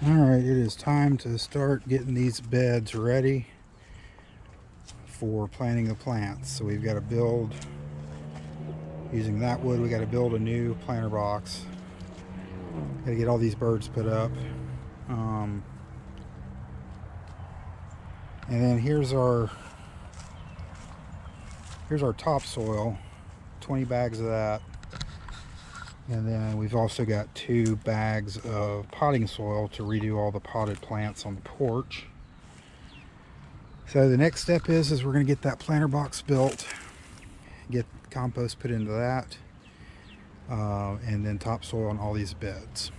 Alright, it is time to start getting these beds ready for planting the plants. So we've got to build, using that wood, we got to build a new planter box. Got to get all these birds put up. And then here's our topsoil, 20 bags of that. And then we've also got 2 bags of potting soil to redo all the potted plants on the porch. So the next step is we're going to get that planter box built, get compost put into that, and then topsoil on all these beds.